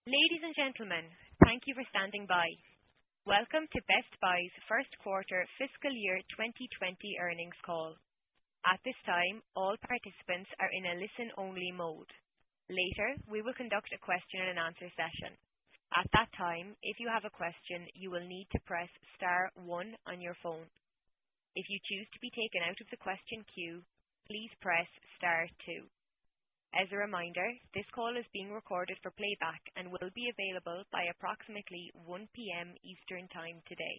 Ladies and gentlemen, thank you for standing by. Welcome to Best Buy's first quarter fiscal year 2020 earnings call. At this time, all participants are in a listen-only mode. Later, we will conduct a question and answer session. At that time, if you have a question, you will need to press star 1 on your phone. If you choose to be taken out of the question queue, please press star 2. As a reminder, this call is being recorded for playback and will be available by approximately 1 p.m. Eastern Time today.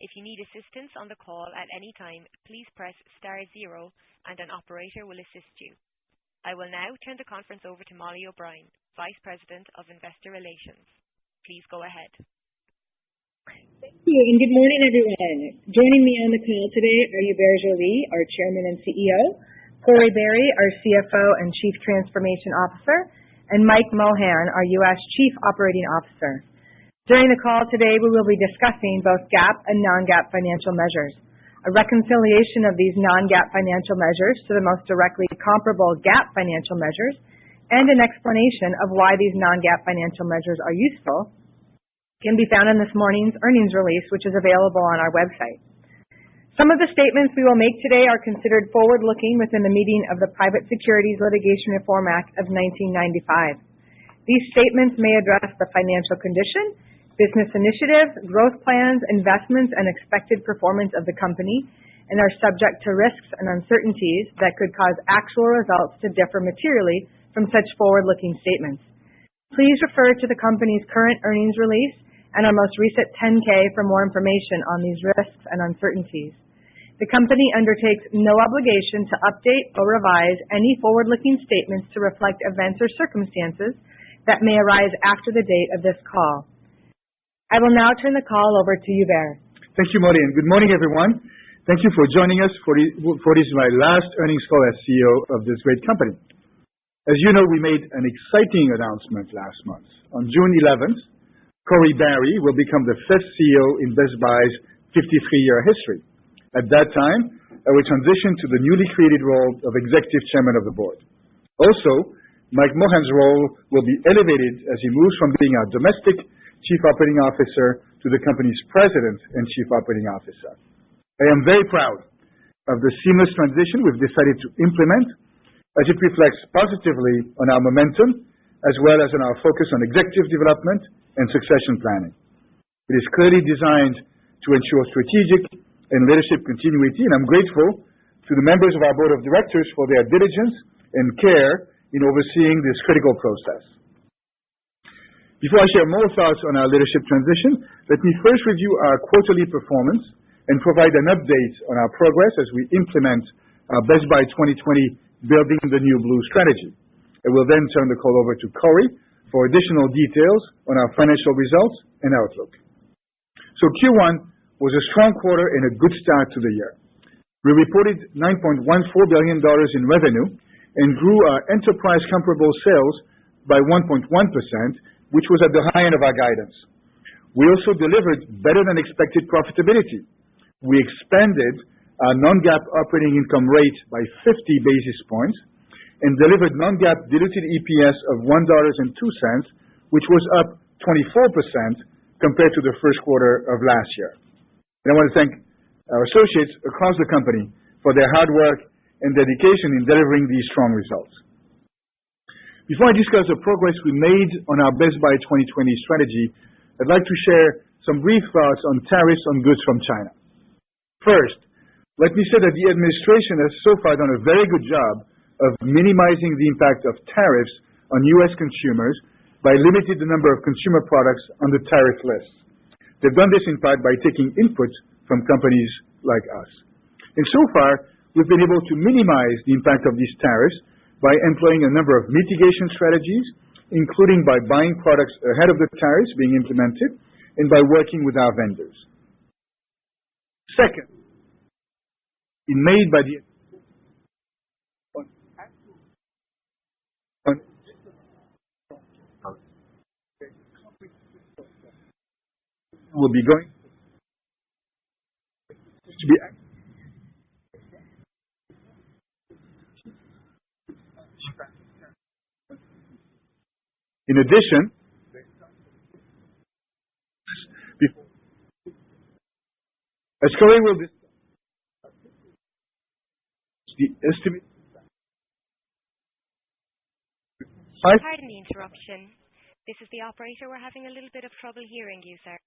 If you need assistance on the call at any time, please press star 0 and an operator will assist you. I will now turn the conference over to Molly O'Brien, Vice President of Investor Relations. Please go ahead. Thank you, and good morning, everyone. Joining me on the call today are Hubert Joly, our Chairman and CEO, Corie Barry, our CFO and Chief Transformation Officer, and Mike Mohan, our U.S. Chief Operating Officer. During the call today, we will be discussing both GAAP and non-GAAP financial measures. A reconciliation of these non-GAAP financial measures to the most directly comparable GAAP financial measures and an explanation of why these non-GAAP financial measures are useful can be found in this morning's earnings release, which is available on our website. Some of the statements we will make today are considered forward-looking within the meaning of the Private Securities Litigation Reform Act of 1995. These statements may address the financial condition, business initiatives, growth plans, investments, and expected performance of the company, and are subject to risks and uncertainties that could cause actual results to differ materially from such forward-looking statements. Please refer to the company's current earnings release and our most recent 10-K for more information on these risks and uncertainties. The company undertakes no obligation to update or revise any forward-looking statements to reflect events or circumstances that may arise after the date of this call. I will now turn the call over to Hubert. Thank you, Molly, and good morning, everyone. Thank you for joining us for this my last earnings call as CEO of this great company. As you know, we made an exciting announcement last month. On June 11th, Corie Barry will become the 5th CEO in Best Buy's 53-year history. At that time, I will transition to the newly created role of Executive Chairman of the Board. Also, Mike Mohan's role will be elevated as he moves from being our domestic Chief Operating Officer to the company's President and Chief Operating Officer. I am very proud of the seamless transition we've decided to implement, as it reflects positively on our momentum as well as on our focus on executive development and succession planning. It is clearly designed to ensure strategic and leadership continuity, and I'm grateful to the members of our Board of Directors for their diligence and care in overseeing this critical process. Before I share more thoughts on our leadership transition, let me first review our quarterly performance and provide an update on our progress as we implement our Best Buy 2020 Building the New Blue strategy. I will then turn the call over to Corie for additional details on our financial results and outlook. So Q1 was a strong quarter and a good start to the year. We reported $9.14 billion in revenue and grew our enterprise comparable sales by 1.1%, which was at the high end of our guidance. We also delivered better than expected profitability. We expanded our non-GAAP operating income rate by 50 basis points and delivered non-GAAP diluted EPS of $1.02, which was up 24% compared to the first quarter of last year. And I want to thank our associates across the company for their hard work and dedication in delivering these strong results. Before I discuss the progress we made on our Best Buy 2020 strategy, I'd like to share some brief thoughts on tariffs on goods from China. First, let me say that the administration has so far done a very good job of minimizing the impact of tariffs on U.S. consumers by limiting the number of consumer products on the tariff list. They've done this in part by taking input from companies like us. And so far, we've been able to minimize the impact of these tariffs by employing a number of mitigation strategies, including by buying products ahead of the tariffs being implemented and by working with our vendors. Second, made by the will be going to be In addition, As Corey will discuss, the estimate. Pardon the interruption. This is the operator. We're having a little bit of trouble hearing you, sir.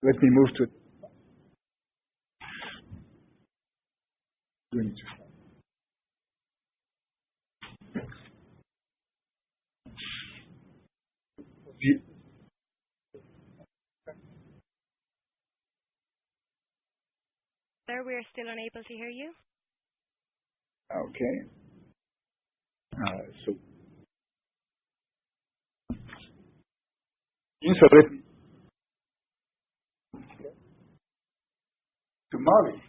Let me move to. Sir, we are still unable to hear you. Okay. So let me to Molly.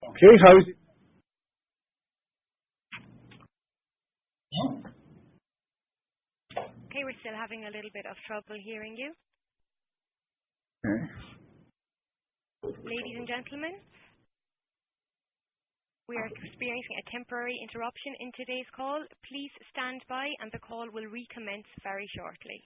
Okay, how is it? Okay, we're still having a little bit of trouble hearing you. Okay. Ladies and gentlemen, we are experiencing a temporary interruption in today's call. Please stand by and the call will recommence very shortly.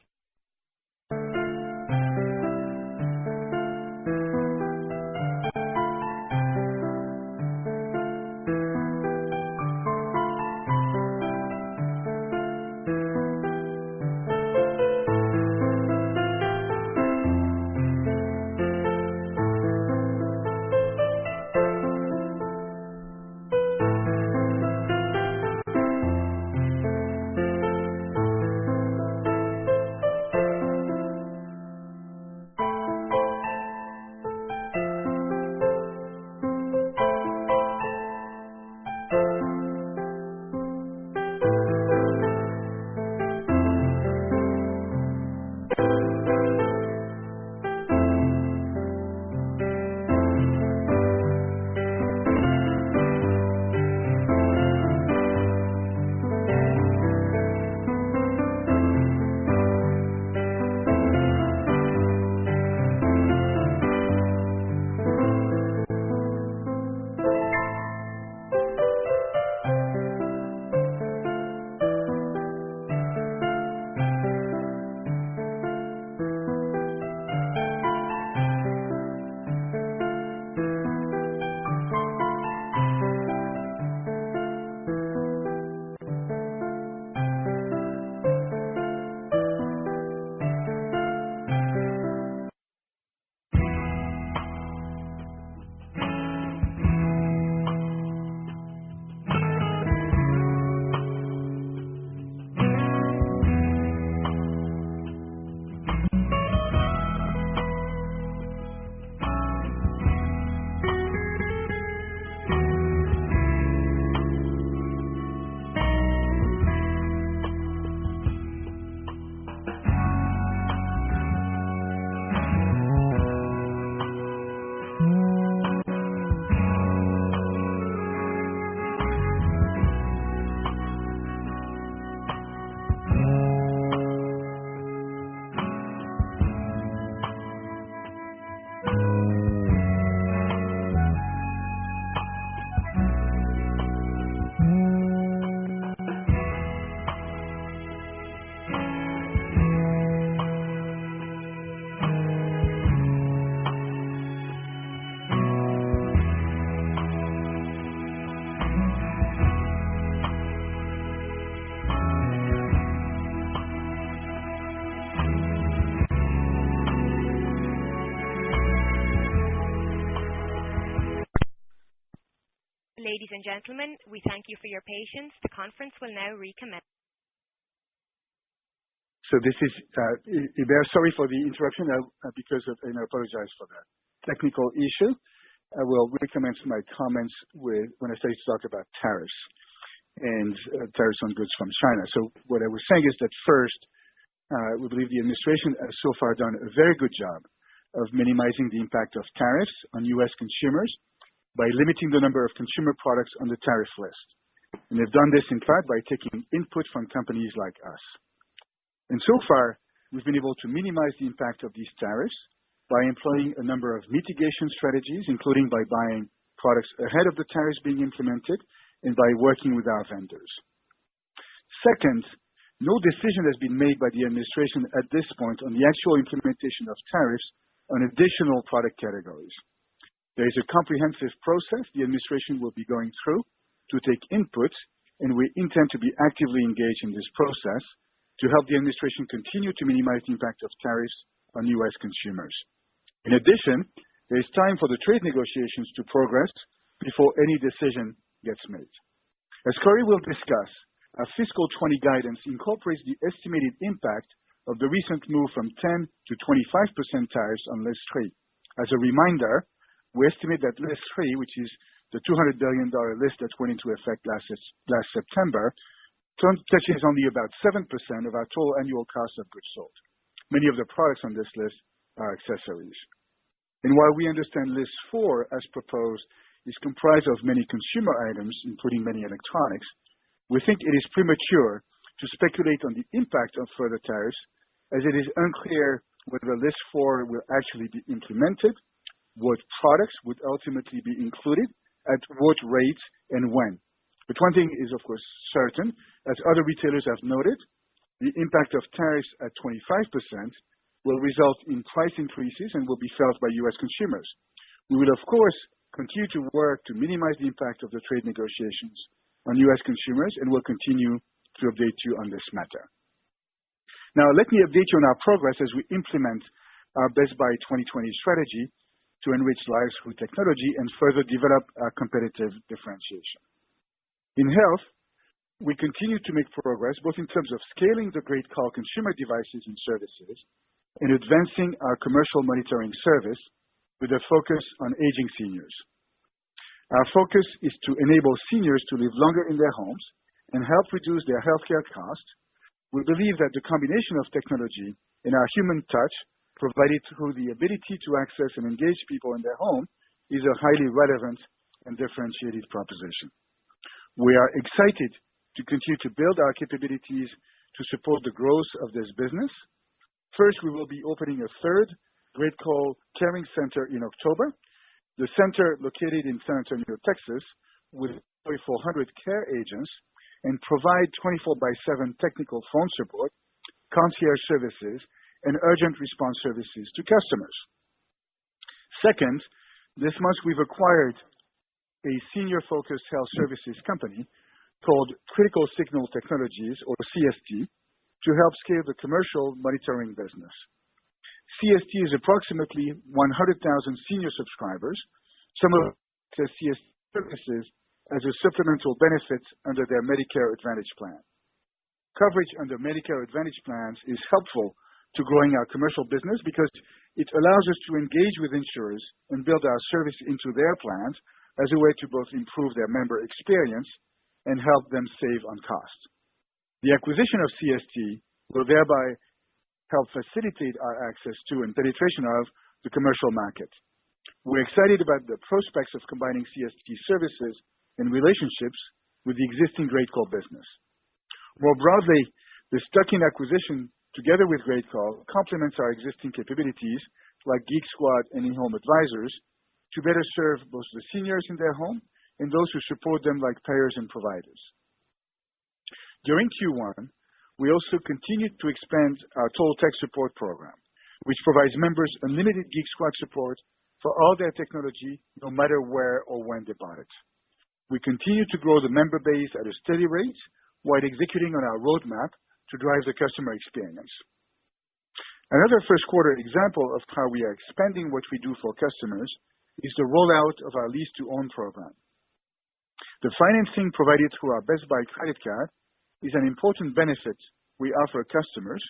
Ladies and gentlemen, we thank you for your patience. The conference will now recommence. So this is, sorry for the interruption because of, and I apologize for that technical issue. I will recommence my comments when I talk about tariffs and tariffs on goods from China. So what I was saying is that first, we believe the administration has so far done a very good job of minimizing the impact of tariffs on U.S. consumers by limiting the number of consumer products on the tariff list. And they've done this, in part, by taking input from companies like us. And so far, we've been able to minimize the impact of these tariffs by employing a number of mitigation strategies, including by buying products ahead of the tariffs being implemented and by working with our vendors. Second, no decision has been made by the administration at this point on the actual implementation of tariffs on additional product categories. There is a comprehensive process the administration will be going through to take input, and we intend to be actively engaged in this process to help the administration continue to minimize the impact of tariffs on U.S. consumers. In addition, there is time for the trade negotiations to progress before any decision gets made. As Corey will discuss, our fiscal 20 guidance incorporates the estimated impact of the recent move from 10 to 25% tariffs on List 3. As a reminder, we estimate that List 3, which is the $200 billion list that went into effect last September, touches only about 7% of our total annual cost of goods sold. Many of the products on this list are accessories. And while we understand List 4, as proposed, is comprised of many consumer items, including many electronics, we think it is premature to speculate on the impact of further tariffs, as it is unclear whether List 4 will actually be implemented, what products would ultimately be included, at what rates, and when. But one thing is, of course, certain, as other retailers have noted, the impact of tariffs at 25% will result in price increases and will be felt by U.S. consumers. We will, of course, continue to work to minimize the impact of the trade negotiations on U.S. consumers, and will continue to update you on this matter. Now, let me update you on our progress as we implement our Best Buy 2020 strategy to enrich lives through technology and further develop our competitive differentiation. In health, we continue to make progress both in terms of scaling the Great Call consumer devices and services and advancing our commercial monitoring service with a focus on aging seniors. Our focus is to enable seniors to live longer in their homes and help reduce their healthcare costs. We believe that the combination of technology and our human touch, provided through the ability to access and engage people in their home, is a highly relevant and differentiated proposition. We are excited to continue to build our capabilities to support the growth of this business. First, we will be opening a third Great Call Caring Center in October. The center, located in San Antonio, Texas, will employ 400 care agents and provide 24/7 technical phone support, concierge services, and urgent response services to customers. Second, this month we've acquired a senior-focused health services company called Critical Signal Technologies, or CST, to help scale the commercial monitoring business. CST is approximately 100,000 senior subscribers, some of the CST services as a supplemental benefit under their Medicare Advantage plan. Coverage under Medicare Advantage plans is helpful to growing our commercial business because it allows us to engage with insurers and build our service into their plans as a way to both improve their member experience and help them save on cost. The acquisition of CST will thereby help facilitate our access to and penetration of the commercial market. We're excited about the prospects of combining CST services and relationships with the existing Great Call business. More broadly, the tuck-in acquisition, together with Great Call, complements our existing capabilities like Geek Squad and In-Home Advisors to better serve both the seniors in their home and those who support them like payers and providers. During Q1, we also continued to expand our Total Tech Support program, which provides members unlimited Geek Squad support for all their technology, no matter where or when they bought it. We continue to grow the member base at a steady rate while executing on our roadmap to drive the customer experience. Another first quarter example of how we are expanding what we do for customers is the rollout of our lease-to-own program. The financing provided through our Best Buy credit card is an important benefit we offer customers,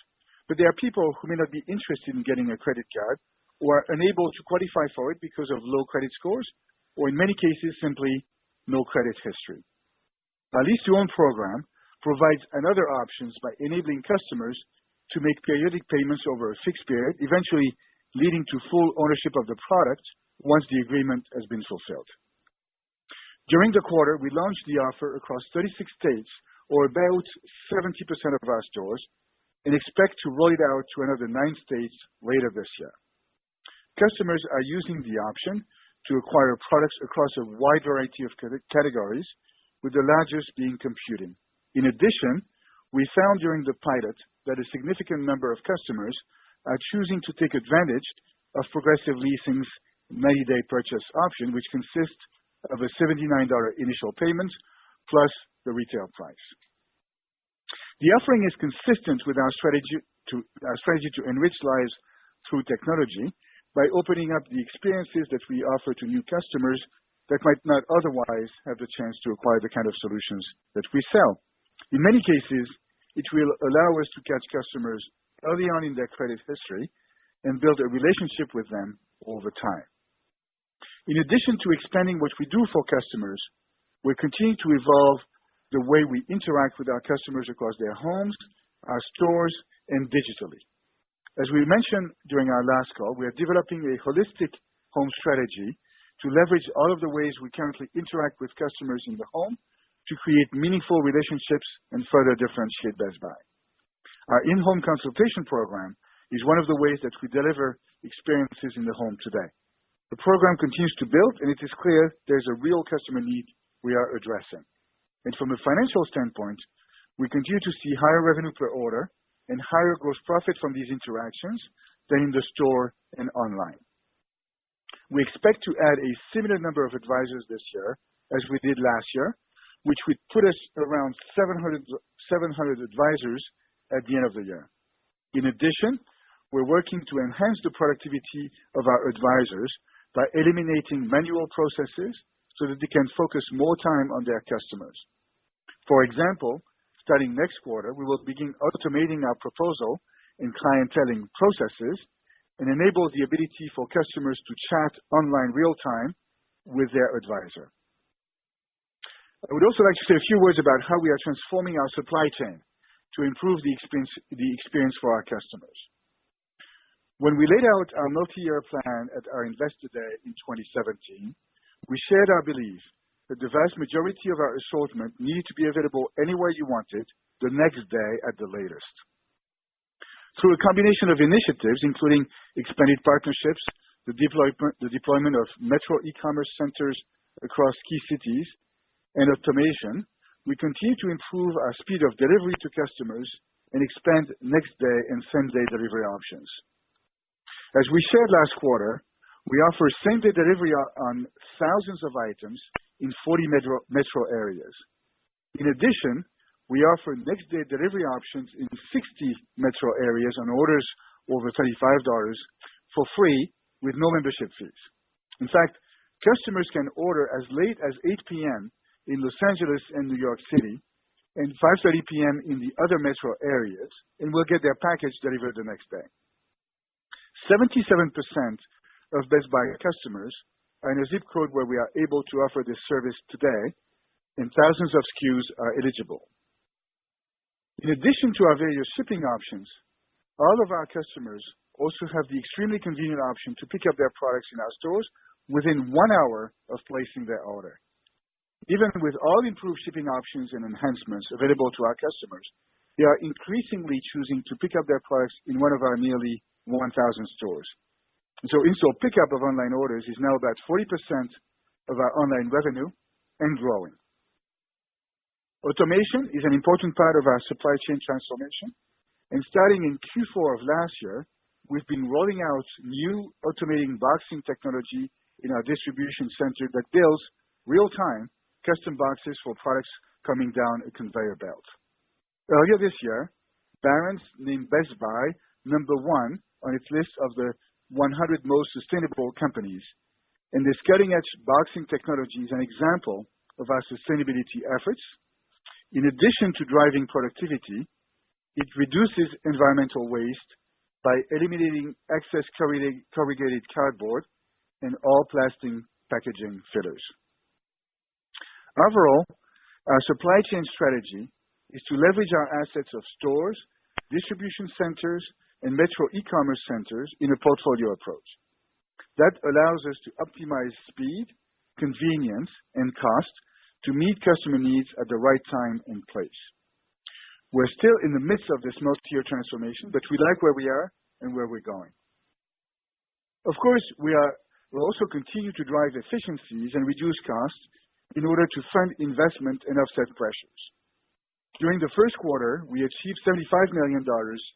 but there are people who may not be interested in getting a credit card or are unable to qualify for it because of low credit scores, or in many cases, simply no credit history. Our lease-to-own program provides another options by enabling customers to make periodic payments over a fixed period, eventually leading to full ownership of the product once the agreement has been fulfilled. During the quarter, we launched the offer across 36 states, or about 70% of our stores, and expect to roll it out to another 9 states later this year. Customers are using the option to acquire products across a wide variety of categories with the largest being computing. In addition, we found during the pilot that a significant number of customers are choosing to take advantage of Progressive Leasing's 90-day purchase option, which consists of a $79 initial payment plus the retail price. The offering is consistent with our strategy to enrich lives through technology by opening up the experiences that we offer to new customers that might not otherwise have the chance to acquire the kind of solutions that we sell. In many cases, it will allow us to catch customers early on in their credit history and build a relationship with them over time. In addition to expanding what we do for customers, we're continuing to evolve the way we interact with our customers across their homes, our stores, and digitally. As we mentioned during our last call, we are developing a holistic home strategy to leverage all of the ways we currently interact with customers in the home to create meaningful relationships and further differentiate Best Buy. Our in-home consultation program is one of the ways that we deliver experiences in the home today. The program continues to build, and it is clear there's a real customer need we are addressing. And from a financial standpoint, we continue to see higher revenue per order and higher gross profit from these interactions than in the store and online. We expect to add a similar number of advisors this year as we did last year, which would put us around 700 advisors at the end of the year. In addition, we're working to enhance the productivity of our advisors by eliminating manual processes so that they can focus more time on their customers. For example, starting next quarter, we will begin automating our proposal and clienteling processes and enable the ability for customers to chat online real-time with their advisor. I would also like to say a few words about how we are transforming our supply chain to improve the experience for our customers. When we laid out our multi-year plan at our Investor Day in 2017, we shared our belief that the vast majority of our assortment needed to be available anywhere you wanted the next day at the latest. Through a combination of initiatives, including expanded partnerships, the deployment of metro e-commerce centers across key cities, and automation, we continue to improve our speed of delivery to customers and expand next-day and same-day delivery options. As we shared last quarter, we offer same-day delivery on thousands of items in 40 metro areas. In addition, we offer next-day delivery options in 60 metro areas on orders over $35 for free with no membership fees. In fact, customers can order as late as 8 p.m. in Los Angeles and New York City and 5:30 p.m. in the other metro areas and will get their package delivered the next day. 77% of Best Buy customers are in a zip code where we are able to offer this service today, and thousands of SKUs are eligible. In addition to our various shipping options, all of our customers also have the extremely convenient option to pick up their products in our stores within 1 hour of placing their order. Even with all improved shipping options and enhancements available to our customers, they are increasingly choosing to pick up their products in one of our nearly 1,000 stores. And so in-store pickup of online orders is now about 40% of our online revenue and growing. Automation is an important part of our supply chain transformation, and starting in Q4 of last year, we've been rolling out new automating boxing technology in our distribution center that builds real-time custom boxes for products coming down a conveyor belt. Earlier this year, Barron's named Best Buy number 1 on its list of the 100 most sustainable companies, and this cutting-edge boxing technology is an example of our sustainability efforts. In addition to driving productivity, it reduces environmental waste by eliminating excess corrugated cardboard and all plastic packaging fillers. Overall, our supply chain strategy is to leverage our assets of stores, distribution centers, and metro e-commerce centers in a portfolio approach. That allows us to optimize speed, convenience, and cost to meet customer needs at the right time and place. We're still in the midst of this multi-year transformation, but we like where we are and where we're going. Of course, we'll also continue to drive efficiencies and reduce costs in order to fund investment and offset pressures. During the first quarter, we achieved $75 million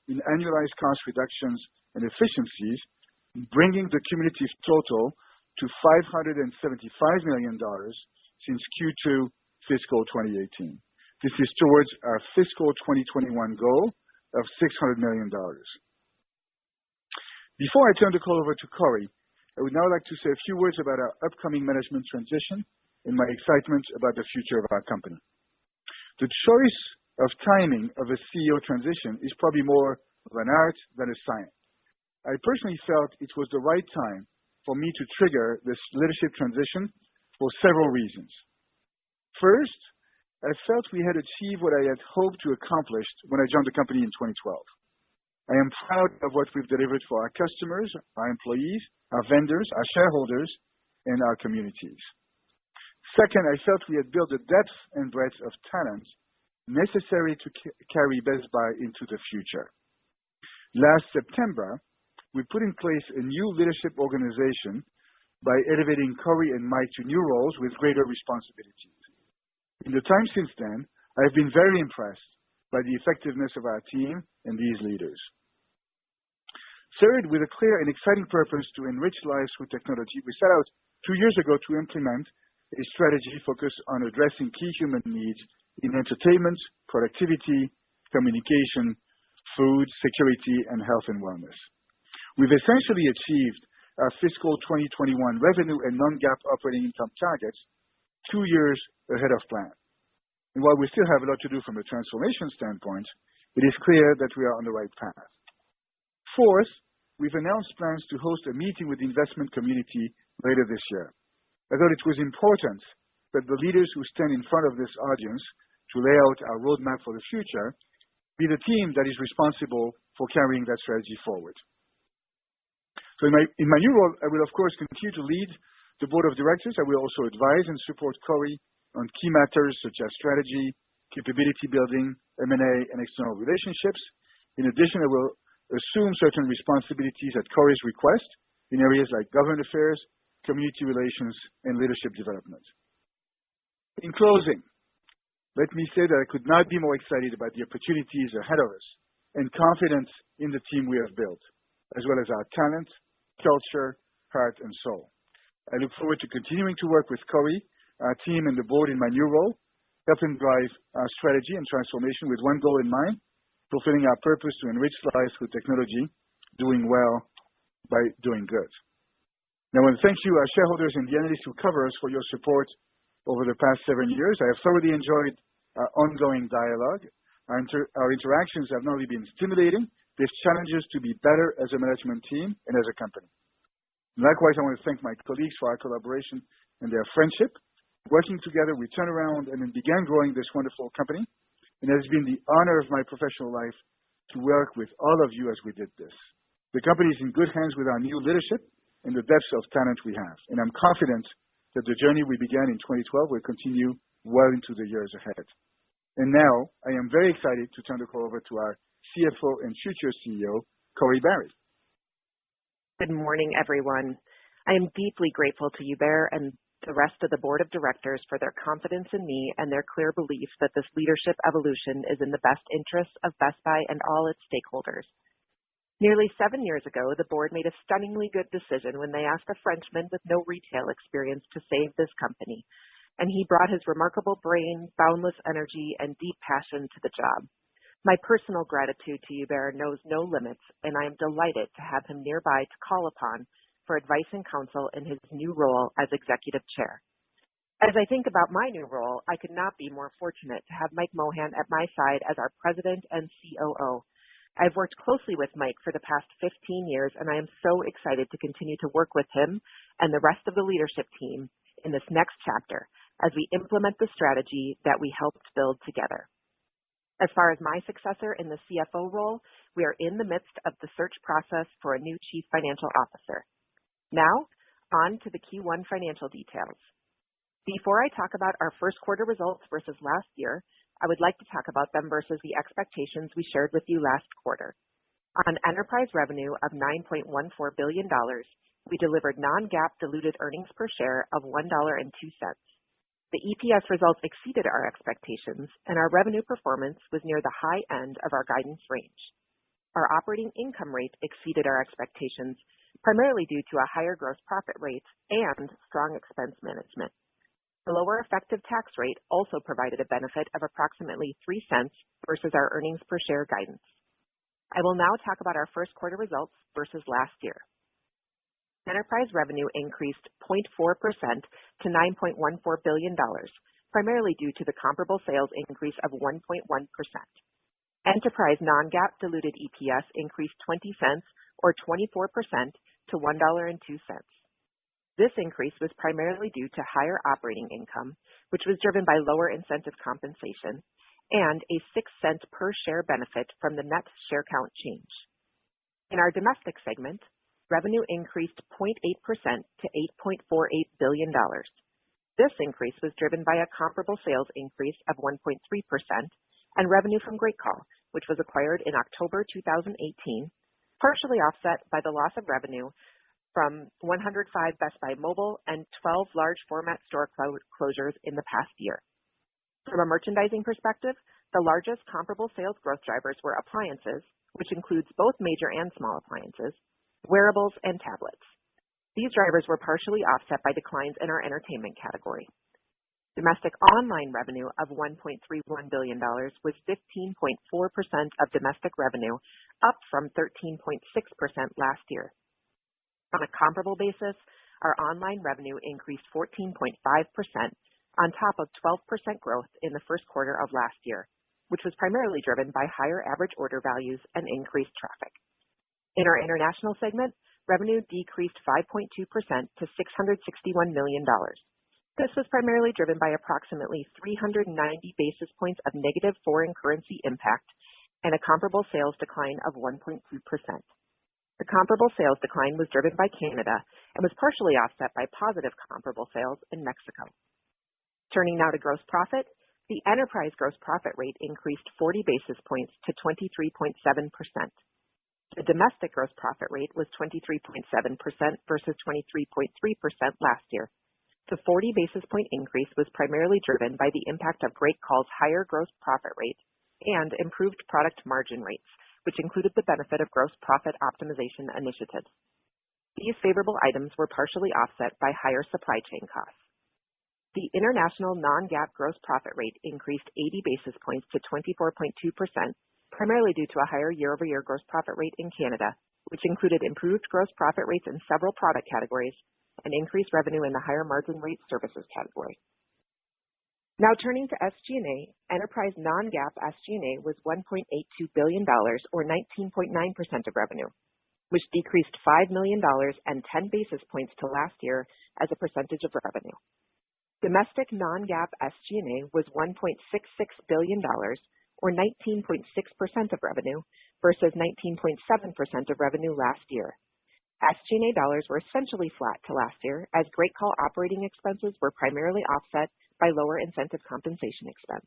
in annualized cost reductions and efficiencies, bringing the cumulative total to $575 million since Q2 fiscal 2018. This is towards our fiscal 2021 goal of $600 million. Before I turn the call over to Corey, I would now like to say a few words about our upcoming management transition and my excitement about the future of our company. The choice of timing of a CEO transition is probably more of an art than a science. I personally felt it was the right time for me to trigger this leadership transition for several reasons. First, I felt we had achieved what I had hoped to accomplish when I joined the company in 2012. I am proud of what we've delivered for our customers, our employees, our vendors, our shareholders, and our communities. Second, I felt we had built the depth and breadth of talent necessary to carry Best Buy into the future. Last September, we put in place a new leadership organization by elevating Corey and Mike to new roles with greater responsibilities. In the time since then, I have been very impressed by the effectiveness of our team and these leaders. Third, with a clear and exciting purpose to enrich lives through technology, we set out 2 years ago to implement a strategy focused on addressing key human needs in entertainment, productivity, communication, food, security, and health and wellness. We've essentially achieved our fiscal 2021 revenue and non-GAAP operating income targets 2 years ahead of plan. And while we still have a lot to do from a transformation standpoint, it is clear that we are on the right path. Fourth, we've announced plans to host a meeting with the investment community later this year. I thought it was important that the leaders who stand in front of this audience to lay out our roadmap for the future be the team that is responsible for carrying that strategy forward. So in my new role, I will, of course, continue to lead the board of directors. I will also advise and support Corey on key matters such as strategy, capability building, M&A, and external relationships. In addition, I will assume certain responsibilities at Corey's request in areas like government affairs, community relations, and leadership development. In closing, let me say that I could not be more excited about the opportunities ahead of us and confident in the team we have built, as well as our talent, culture, heart, and soul. I look forward to continuing to work with Corey, our team, and the board in my new role, helping drive our strategy and transformation with one goal in mind, fulfilling our purpose to enrich lives with technology, doing well by doing good. Now, I want to thank you, our shareholders and the analysts who cover us, for your support over the past 7 years. I have thoroughly enjoyed our ongoing dialogue. Our interactions have not only been stimulating, they've challenged us to be better as a management team and as a company. Likewise, I want to thank my colleagues for our collaboration and their friendship. Working together, we turned around and then began growing this wonderful company, and it has been the honor of my professional life to work with all of you as we did this. The company is in good hands with our new leadership and the depth of talent we have, and I'm confident that the journey we began in 2012 will continue well into the years ahead. And now, I am very excited to turn the call over to our CFO and future CEO, Corey Barry. Good morning, everyone. I am deeply grateful to Hubert and the rest of the board of directors for their confidence in me and their clear belief that this leadership evolution is in the best interests of Best Buy and all its stakeholders. Nearly 7 years ago, the board made a stunningly good decision when they asked a Frenchman with no retail experience to save this company, and he brought his remarkable brain, boundless energy, and deep passion to the job. My personal gratitude to Hubert knows no limits, and I am delighted to have him nearby to call upon for advice and counsel in his new role as executive chair. As I think about my new role, I could not be more fortunate to have Mike Mohan at my side as our president and COO. I've worked closely with Mike for the past 15 years, and I am so excited to continue to work with him and the rest of the leadership team in this next chapter as we implement the strategy that we helped build together. As far as my successor in the CFO role, we are in the midst of the search process for a new chief financial officer. Now, on to the Q1 financial details. Before I talk about our first quarter results versus last year, I would like to talk about them versus the expectations we shared with you last quarter. On enterprise revenue of $9.14 billion, we delivered non-GAAP diluted earnings per share of $1.02. The EPS results exceeded our expectations, and our revenue performance was near the high end of our guidance range. Our operating income rate exceeded our expectations, primarily due to a higher gross profit rate and strong expense management. The lower effective tax rate also provided a benefit of approximately 3 cents versus our earnings per share guidance. I will now talk about our first quarter results versus last year. Enterprise revenue increased 0.4% to $9.14 billion, primarily due to the comparable sales increase of 1.1%. Enterprise non-GAAP diluted EPS increased 20 cents or 24% to $1.02. This increase was primarily due to higher operating income, which was driven by lower incentive compensation, and a 6-cent per share benefit from the net share count change. In our domestic segment, revenue increased 0.8% to $8.48 billion. This increase was driven by a comparable sales increase of 1.3% and revenue from GreatCall, which was acquired in October 2018, partially offset by the loss of revenue from 105 Best Buy Mobile and 12 large format store closures in the past year. From a merchandising perspective, the largest comparable sales growth drivers were appliances, which includes both major and small appliances, wearables, and tablets. These drivers were partially offset by declines in our entertainment category. Domestic online revenue of $1.31 billion was 15.4% of domestic revenue, up from 13.6% last year. On a comparable basis, our online revenue increased 14.5% on top of 12% growth in the first quarter of last year, which was primarily driven by higher average order values and increased traffic. In our international segment, revenue decreased 5.2% to $661 million. This was primarily driven by approximately 390 basis points of negative foreign currency impact and a comparable sales decline of 1.2%. The comparable sales decline was driven by Canada and was partially offset by positive comparable sales in Mexico. Turning now to gross profit, the enterprise gross profit rate increased 40 basis points to 23.7%. The domestic gross profit rate was 23.7% versus 23.3% last year. The 40 basis point increase was primarily driven by the impact of GreatCall's higher gross profit rate and improved product margin rates, which included the benefit of gross profit optimization initiatives. These favorable items were partially offset by higher supply chain costs. The international non-GAAP gross profit rate increased 80 basis points to 24.2%, primarily due to a higher year-over-year gross profit rate in Canada, which included improved gross profit rates in several product categories and increased revenue in the higher margin rate services category. Now turning to Sgna, enterprise non-GAAP Sgna was $1.82 billion or 19.9% of revenue, which decreased $5 million and 10 basis points to last year as a percentage of revenue. Domestic non-GAAP Sgna was $1.66 billion or 19.6% of revenue versus 19.7% of revenue last year. Sgna dollars were essentially flat to last year as GreatCall operating expenses were primarily offset by lower incentive compensation expense.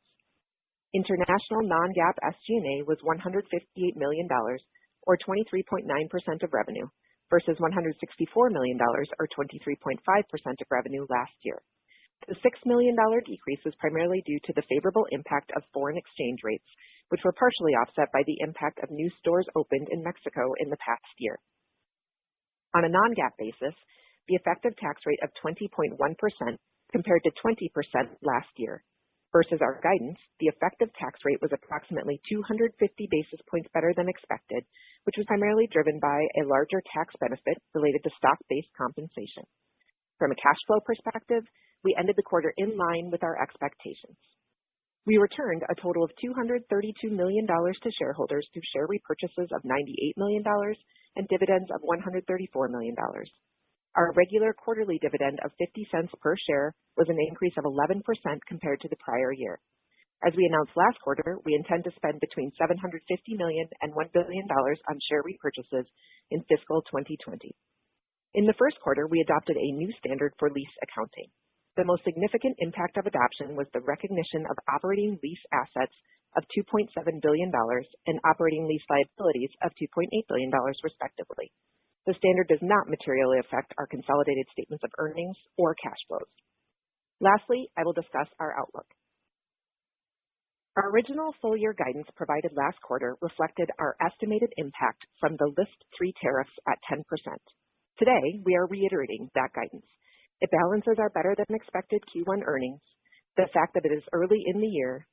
International non-GAAP Sgna was $158 million or 23.9% of revenue versus $164 million or 23.5% of revenue last year. The $6 million decrease was primarily due to the favorable impact of foreign exchange rates, which were partially offset by the impact of new stores opened in Mexico in the past year. On a non-GAAP basis, the effective tax rate of 20.1% compared to 20% last year. Versus our guidance, the effective tax rate was approximately 250 basis points better than expected, which was primarily driven by a larger tax benefit related to stock-based compensation. From a cash flow perspective, we ended the quarter in line with our expectations. We returned a total of $232 million to shareholders through share repurchases of $98 million and dividends of $134 million. Our regular quarterly dividend of 50 cents per share was an increase of 11% compared to the prior year. As we announced last quarter, we intend to spend between $750 million and $1 billion on share repurchases in fiscal 2020. In the first quarter, we adopted a new standard for lease accounting. The most significant impact of adoption was the recognition of operating lease assets of $2.7 billion and operating lease liabilities of $2.8 billion, respectively. The standard does not materially affect our consolidated statements of earnings or cash flows. Lastly, I will discuss our outlook. Our original full-year guidance provided last quarter reflected our estimated impact from the List 3 tariffs at 10%. Today, we are reiterating that guidance. It balances our better-than-expected Q1 earnings, the fact that it is early in the year,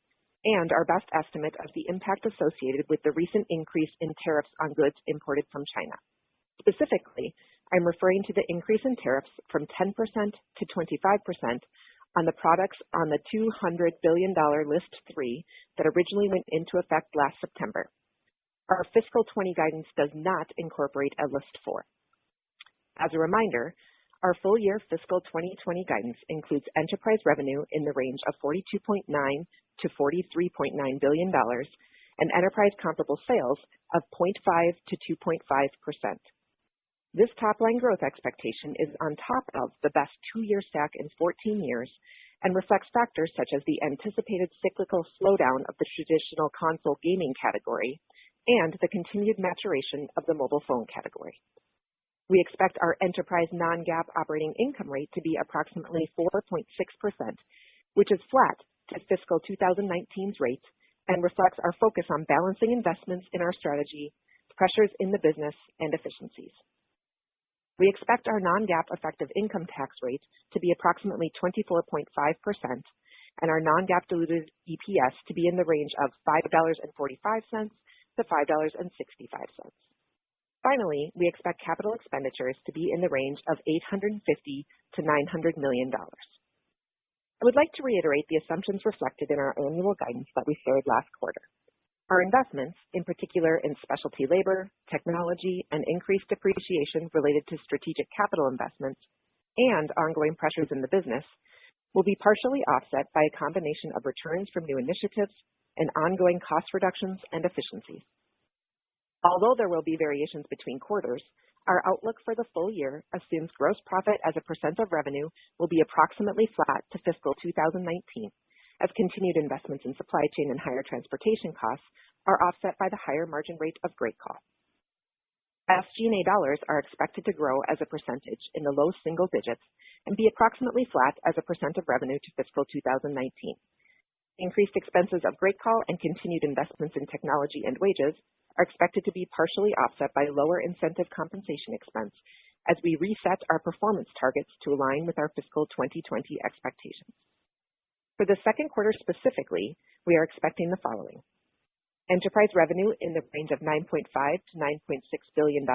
and our best estimate of the impact associated with the recent increase in tariffs on goods imported from China. Specifically, I'm referring to the increase in tariffs from 10% to 25% on the products on the $200 billion List 3 that originally went into effect last September. Our fiscal 20 guidance does not incorporate a List 4. As a reminder, our full-year fiscal 2020 guidance includes enterprise revenue in the range of $42.9 to $43.9 billion and enterprise comparable sales of 0.5 to 2.5%. This top-line growth expectation is on top of the best two-year stack in 14 years and reflects factors such as the anticipated cyclical slowdown of the traditional console gaming category and the continued maturation of the mobile phone category. We expect our enterprise non-GAAP operating income rate to be approximately 4.6%, which is flat to fiscal 2019's rate and reflects our focus on balancing investments in our strategy, pressures in the business, and efficiencies. We expect our non-GAAP effective income tax rate to be approximately 24.5% and our non-GAAP diluted EPS to be in the range of $5.45 to $5.65. Finally, we expect capital expenditures to be in the range of $850 to $900 million. I would like to reiterate the assumptions reflected in our annual guidance that we shared last quarter. Our investments, in particular in specialty labor, technology, and increased depreciation related to strategic capital investments, and ongoing pressures in the business, will be partially offset by a combination of returns from new initiatives and ongoing cost reductions and efficiencies. Although there will be variations between quarters, our outlook for the full year assumes gross profit as a percent of revenue will be approximately flat to fiscal 2019, as continued investments in supply chain and higher transportation costs are offset by the higher margin rate of Great Call. Sgna dollars are expected to grow as a percentage in the low single digits and be approximately flat as a percent of revenue to fiscal 2019. Increased expenses of Great Call and continued investments in technology and wages are expected to be partially offset by lower incentive compensation expense as we reset our performance targets to align with our fiscal 2020 expectations. For the second quarter specifically, we are expecting the following. Enterprise revenue in the range of $9.5 to $9.6 billion,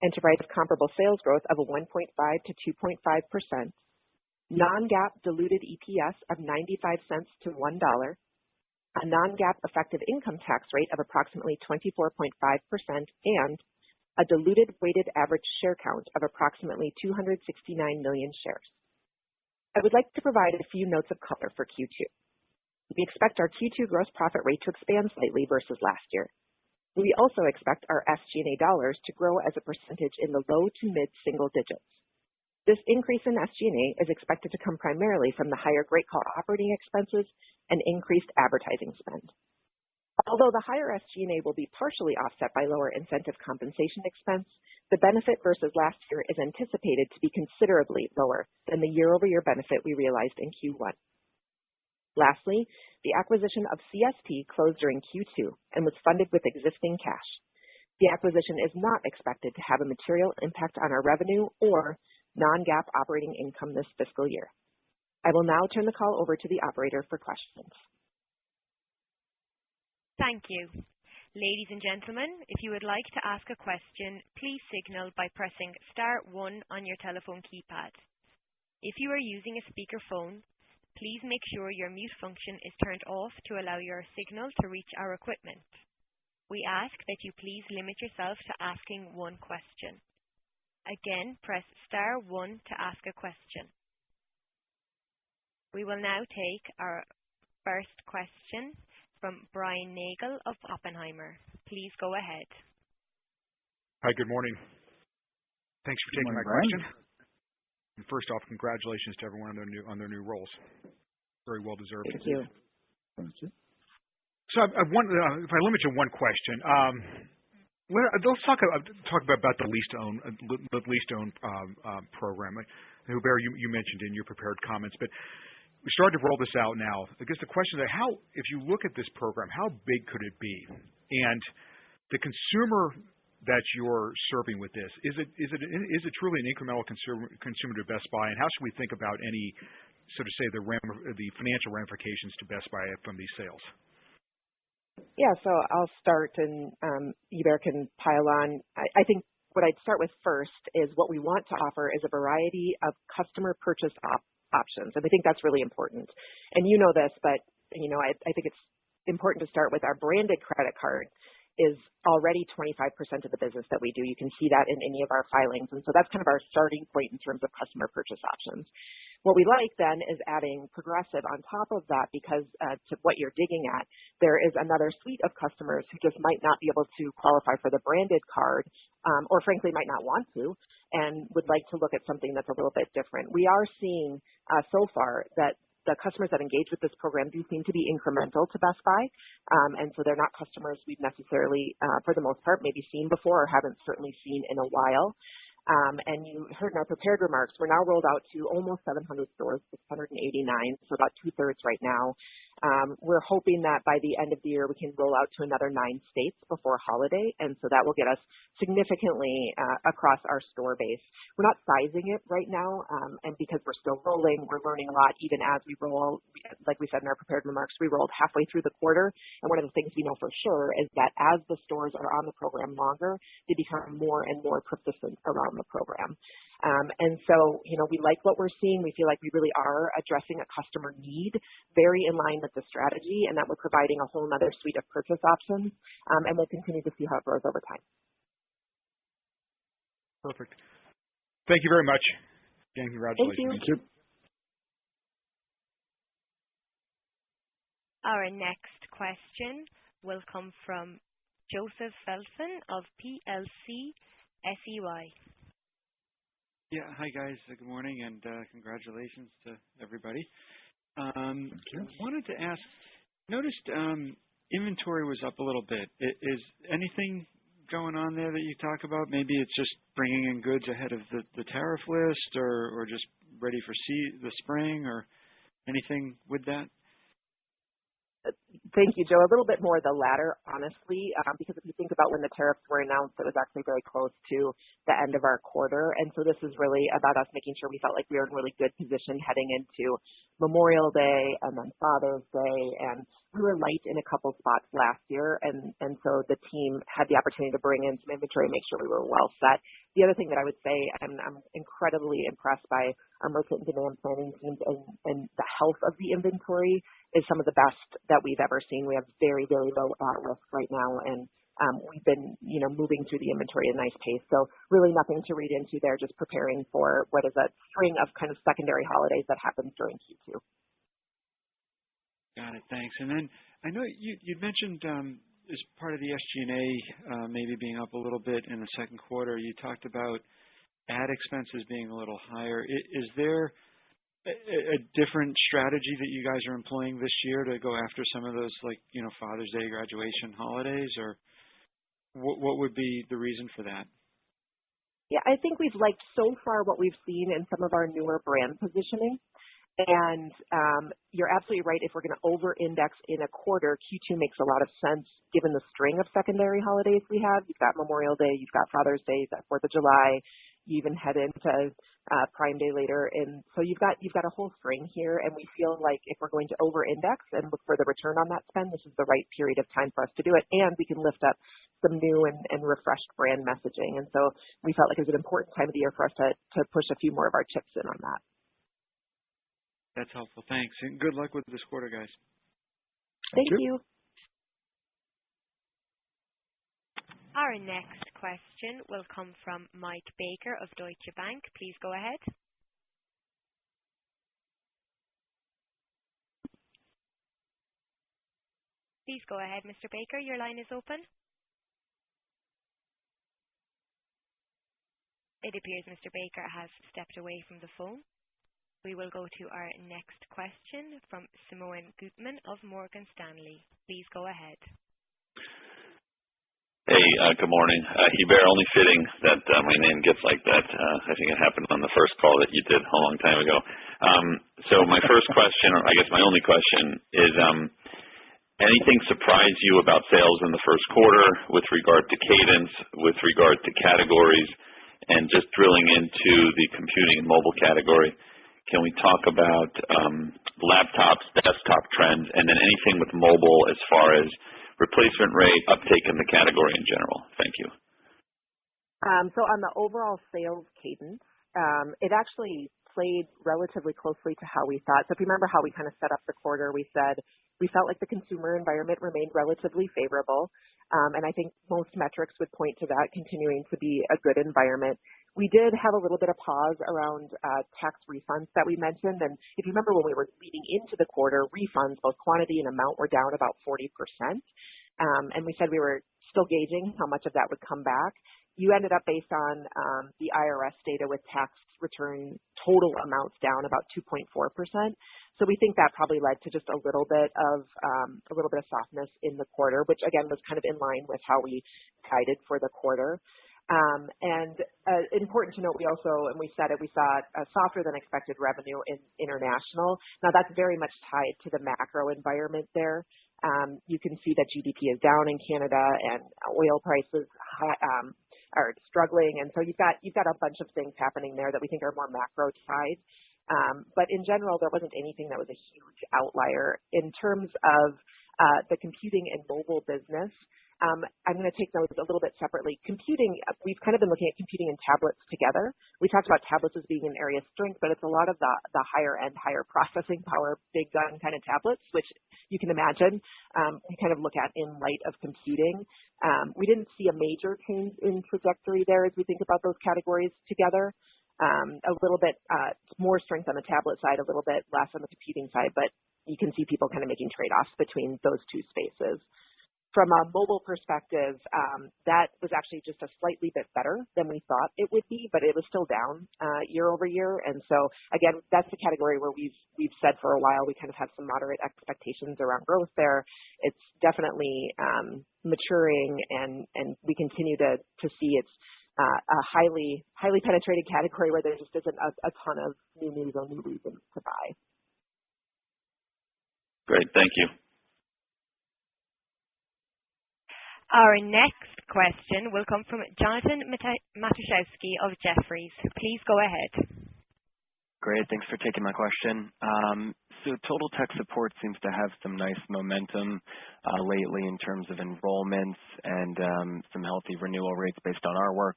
enterprise comparable sales growth of 1.5 to 2.5%, non-GAAP diluted EPS of 95 cents to $1, a non-GAAP effective income tax rate of approximately 24.5%, and a diluted weighted average share count of approximately 269 million shares. I would like to provide a few notes of color for Q2. We expect our Q2 gross profit rate to expand slightly versus last year. We also expect our Sgna dollars to grow as a percentage in the low to mid-single digits. This increase in Sgna is expected to come primarily from the higher Great Call operating expenses and increased advertising spend. Although the higher Sgna will be partially offset by lower incentive compensation expense, the benefit versus last year is anticipated to be considerably lower than the year-over-year benefit we realized in Q1. Lastly, the acquisition of CST closed during Q2 and was funded with existing cash. The acquisition is not expected to have a material impact on our revenue or non-GAAP operating income this fiscal year. I will now turn the call over to the operator for questions. Thank you. Ladies and gentlemen, if you would like to ask a question, please signal by pressing star 1 on your telephone keypad. If you are using a speakerphone, please make sure your mute function is turned off to allow your signal to reach our equipment. We ask that you please limit yourself to asking one question. Again, press star 1 to ask a question. We will now take our first question from Brian Nagel of Oppenheimer. Please go ahead. Hi, good morning. Thanks for taking my question. And first off, congratulations to everyone on their new roles. Very well deserved. Thank you. Thank you. So if I limit to one question, let's talk about the lease-to-own program. Hubert, you mentioned in your prepared comments, but we started to roll this out now. I guess the question is, if you look at this program, how big could it be? And the consumer that you're serving with this, is it truly an incremental consumer to Best Buy? And how should we think about any sort of say the financial ramifications to Best Buy from these sales? Yeah, so I'll start and Hubert can pile on. I think what I'd start with first is what we want to offer is a variety of customer purchase options. And I think that's really important. And you know this, but I think it's important to start with our branded credit card is already 25% of the business that we do. You can see that in any of our filings. And so that's kind of our starting point in terms of customer purchase options. What we like then is adding Progressive on top of that because to what you're digging at, there is another suite of customers who just might not be able to qualify for the branded card or frankly might not want to and would like to look at something that's a little bit different. We are seeing so far that the customers that engage with this program do seem to be incremental to Best Buy. And so they're not customers we've necessarily, for the most part, maybe seen before or haven't certainly seen in a while. And you heard in our prepared remarks, we're now rolled out to almost 700 stores, 689, so about 2/3 right now. We're hoping that by the end of the year, we can roll out to another 9 states before holiday. And so that will get us significantly across our store base. We're not sizing it right now. And because we're still rolling, we're learning a lot even as we roll. Like we said in our prepared remarks, we rolled halfway through the quarter. And one of the things we know for sure is that as the stores are on the program longer, they become more and more proficient around the program. And so, we like what we're seeing. We feel like we really are addressing a customer need very in line with the strategy and that we're providing a whole other suite of purchase options. And we'll continue to see how it grows over time. Perfect. Thank you very much. Again, congratulations. Thank you. Our next question will come from Joseph Felson of PLC SEY. Yeah. Hi, guys. Good morning, and congratulations to everybody. Thank you. Wanted to ask, noticed inventory was up a little bit. Is anything going on there that you talk about? Maybe it's just bringing in goods ahead of the tariff list or just ready for the spring or anything with that? Thank you, Joe. A little bit more the latter, honestly, because if you think about when the tariffs were announced, it was actually very close to the end of our quarter. And so this is really about us making sure we felt like we were in really good position heading into Memorial Day and then Father's Day. And we were light in a couple spots last year. And so the team had the opportunity to bring in some inventory and make sure we were well set. The other thing that I would say, I'm incredibly impressed by our merchant demand planning teams and the health of the inventory is some of the best that we've ever seen. We have very, very low risk right now, and we've been, moving through the inventory at a nice pace. So really nothing to read into there, just preparing for what is a string of kind of secondary holidays that happens during Q2. Got it. Thanks. And then I know you mentioned as part of the Sgna maybe being up a little bit in the second quarter, you talked about ad expenses being a little higher. Is there a different strategy that you guys are employing this year to go after some of those, like, Father's Day, graduation, holidays, or what would be the reason for that? Yeah, I think we've liked so far what we've seen in some of our newer brand positioning. And you're absolutely right. If we're going to over-index in a quarter, Q2 makes a lot of sense given the string of secondary holidays we have. You've got Memorial Day, you've got Father's Day, you've got 4th of July. You even head into Prime Day later. And so you've got a whole string here. And we feel like if we're going to over-index and look for the return on that spend, this is the right period of time for us to do it. And we can lift up some new and refreshed brand messaging. And so we felt like it was an important time of the year for us to push a few more of our chips in on that. That's helpful. Thanks. And good luck with this quarter, guys. Thank you. Our next question will come from Mike Baker of Deutsche Bank. Please go ahead. Please go ahead, Mr. Baker. Your line is open. It appears Mr. Baker has stepped away from the phone. We will go to our next question from Simeon Gutman of Morgan Stanley. Please go ahead. Hey, good morning. Hubert, only fitting that my name gets like that. I think it happened on the first call that you did a long time ago. So my first question, or I guess my only question, is anything surprise you about sales in the first quarter with regard to cadence, with regard to categories, and just drilling into the computing and mobile category? Can we talk about laptops, desktop trends, and then anything with mobile as far as replacement rate, uptake in the category in general? Thank you. So on the overall sales cadence, it actually played relatively closely to how we thought. So if you remember how we kind of set up the quarter, we said we felt like the consumer environment remained relatively favorable. And I think most metrics would point to that continuing to be a good environment. We did have a little bit of pause around tax refunds that we mentioned. And if you remember when we were leading into the quarter, refunds, both quantity and amount, were down about 40%. And we said we were still gauging how much of that would come back. You ended up, based on the IRS data, with tax return total amounts down about 2.4%. So we think that probably led to just a little bit of softness in the quarter, which again was kind of in line with how we guided for the quarter. And important to note, we also, and we said it, we saw a softer than expected revenue in international. Now that's very much tied to the macro environment there. You can see that GDP is down in Canada and oil prices are struggling. And so you've got a bunch of things happening there that we think are more macro tied. But in general, there wasn't anything that was a huge outlier. In terms of the computing and mobile business, I'm going to take those a little bit separately. Computing, we've kind of been looking at computing and tablets together. We talked about tablets as being an area of strength, but it's a lot of the higher end, higher processing power, big gun kind of tablets, which you can imagine we kind of look at in light of computing. We didn't see a major change in trajectory there as we think about those categories together. A little bit more strength on the tablet side, a little bit less on the computing side, but you can see people kind of making trade-offs between those two spaces. From a mobile perspective, that was actually just a slightly bit better than we thought it would be, but it was still down year over year. And so, again, that's the category where we've said for a while we kind of have some moderate expectations around growth there. It's definitely maturing, and we continue to see it's a highly penetrated category where there just isn't a ton of new news or new reasons to buy. Great, thank you. Our next question will come from Jonathan Matuszewski of Jefferies. Please go ahead. Great. Thanks for taking my question. So Total Tech Support seems to have some nice momentum lately in terms of enrollments and some healthy renewal rates based on our work.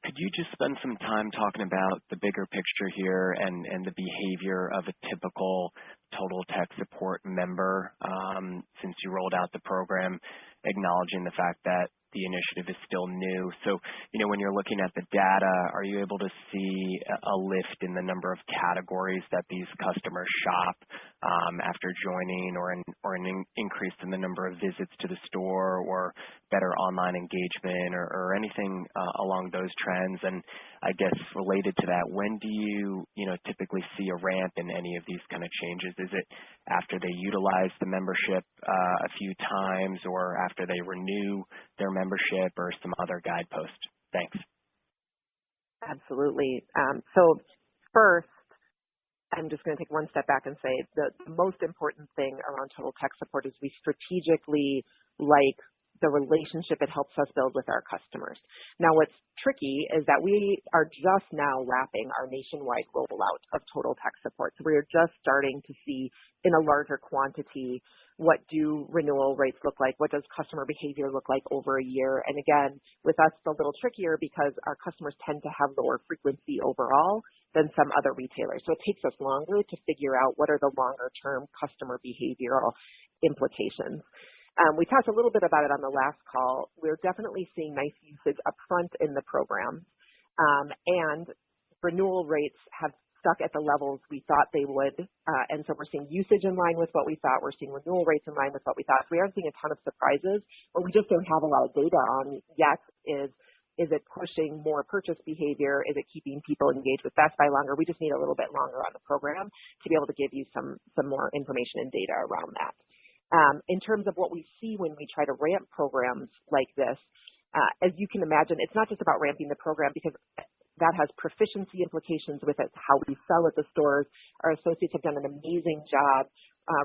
Could you just spend some time talking about the bigger picture here and the behavior of a typical Total Tech Support member since you rolled out the program, acknowledging the fact that the initiative is still new. So, when you're looking at the data, are you able to see a lift in the number of categories that these customers shop after joining, or an increase in the number of visits to the store, or better online engagement, or anything along those trends? And I guess related to that, when do you typically see a ramp in any of these kind of changes? Is it after they utilize the membership a few times, or after they renew their membership, or some other guidepost? Thanks. Absolutely. So first, I'm just going to take one step back and say the most important thing around Total Tech Support is we strategically like the relationship it helps us build with our customers. Now, what's tricky is that we are just now wrapping our nationwide rollout of Total Tech Support. So we are just starting to see in a larger quantity what do renewal rates look like, what does customer behavior look like over a year. And again, with us, it's a little trickier because our customers tend to have lower frequency overall than some other retailers. So it takes us longer to figure out what are the longer term customer behavioral implications. We talked a little bit about it on the last call. We're definitely seeing nice usage up front in the program, and renewal rates have stuck at the levels we thought they would, and so we're seeing usage in line with what we thought. We're seeing renewal rates in line with what we thought. So we aren't seeing a ton of surprises. What we just don't have a lot of data on yet is it pushing more purchase behavior? Is it keeping people engaged with Best Buy longer? We just need a little bit longer on the program to be able to give you some more information and data around that. In terms of what we see when we try to ramp programs like this, As you can imagine, it's not just about ramping the program because that has proficiency implications with it, how we sell at the stores. Our associates have done an amazing job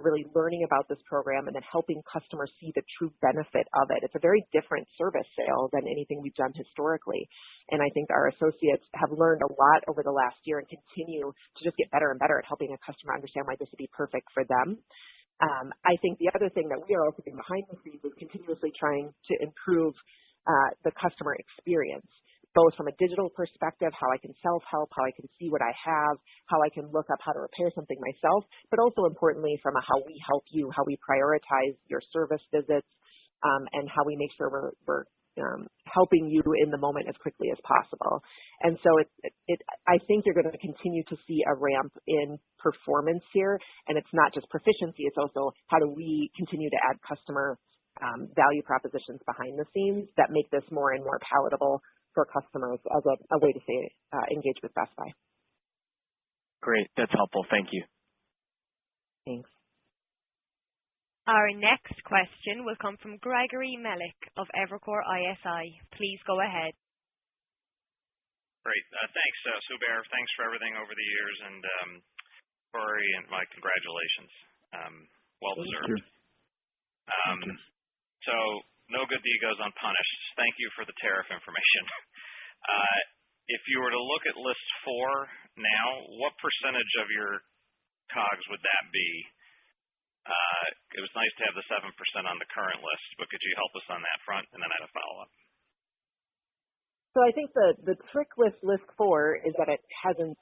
really learning about this program and then helping customers see the true benefit of it. It's a very different service sale than anything we've done historically. And I think our associates have learned a lot over the last year and continue to just get better and better at helping a customer understand why this would be perfect for them. I think the other thing that we are also doing behind the scenes is continuously trying to improve the customer experience, both from a digital perspective, how I can self-help, how I can see what I have, how I can look up how to repair something myself, but also importantly from how we help you, how we prioritize your service visits, and how we make sure we're helping you in the moment as quickly as possible. And so I think you're going to continue to see a ramp in performance here, and it's not just proficiency, it's also how do we continue to add customer value propositions behind the scenes that make this more and more palatable for customers as a way to engage with Best Buy. Great. That's helpful. Thank you. Thanks. Our next question will come from Gregory Melich of Evercore ISI. Please go ahead. Great. Thanks, Sue Bear. Thanks for everything over the years. And Corey and Mike, congratulations. Well deserved. Thank you. So no good deed goes unpunished. Thank you for the tariff information. If you were to look at list 4 now, what percentage of your COGS would that be? It was nice to have the 7% on the current list, but could you help us on that front? And then I had a follow-up. So I think the trick with list 4 is that it hasn't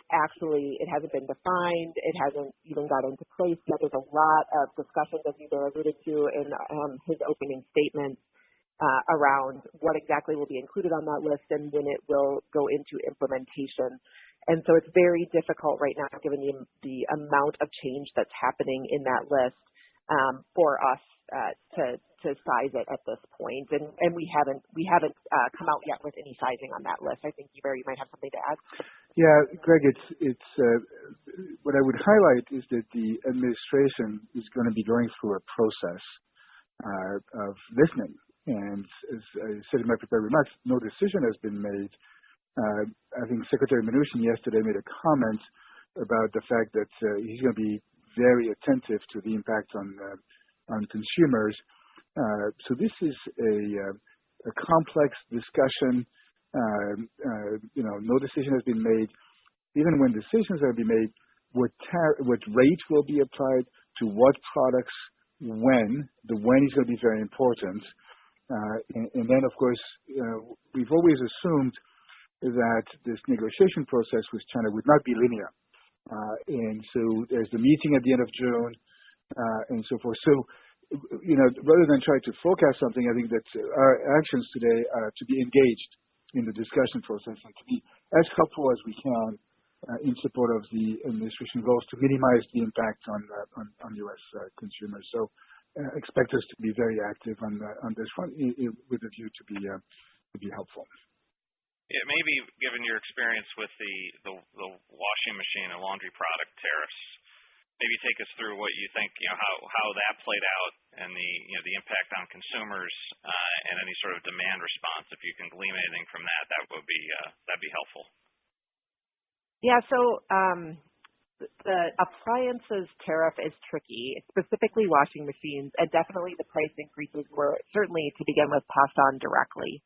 been defined. It hasn't even got into place yet. There's a lot of discussions, as you alluded to in his opening statement, around what exactly will be included on that list and when it will go into implementation. And so it's very difficult right now, given the amount of change that's happening in that list, for us to size it at this point. And we haven't come out yet with any sizing on that list. I think you might have something to add. Yeah, Greg, it's what I would highlight is that the administration is going to be going through a process of listening. And as I said in my prepared remarks, no decision has been made. I think Secretary Mnuchin yesterday made a comment about the fact that he's going to be very attentive to the impact on consumers. So this is a complex discussion. No decision has been made. Even when decisions are being made, what rate will be applied to what products, when. The when is going to be very important. And then, of course, we've always assumed that this negotiation process with China would not be linear. And so there's the meeting at the end of June, and so forth. So, rather than try to forecast something, I think that our actions today are to be engaged in the discussion process and to be as helpful as we can in support of the administration goals to minimize the impact on U.S. consumers. So expect us to be very active on this front with a view to be helpful. Yeah, maybe given your experience with the washing machine and laundry product tariffs, maybe take us through what you think, how that played out and the impact on consumers and any sort of demand response. If you can glean anything from that, that'd be helpful. Yeah. So the appliances tariff is tricky, specifically washing machines, and definitely the price increases were certainly to begin with passed on directly.